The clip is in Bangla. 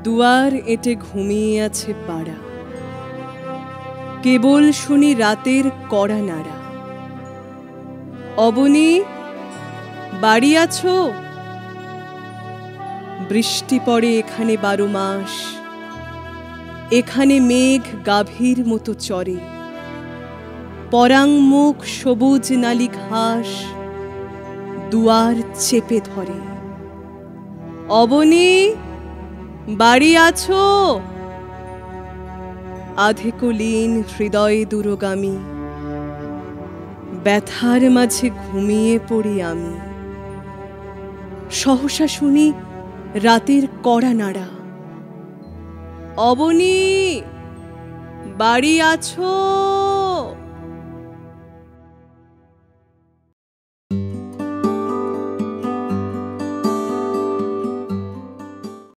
দুয়ার এঁটে ঘুমিয়ে আছে পাড়া, কেবল শুনি রাতের কড়া নাড়া। অবনী, বাড়ি আছো? বৃষ্টি পড়ে এখানে 12 মাস, এখানে মেঘ গাভীর মতো চরে। পরাংমুখ সবুজ নালি ঘাস দুয়ার চেপে ধরে। অবনী, বাড়ি আছো? আধেকলীন হৃদয় দূরগামী, ব্যথার মাঝে ঘুমিয়ে পড়ি আমি। সহসা শুনি রাতের কড়া নাড়া। অবনী, বাড়ি আছো?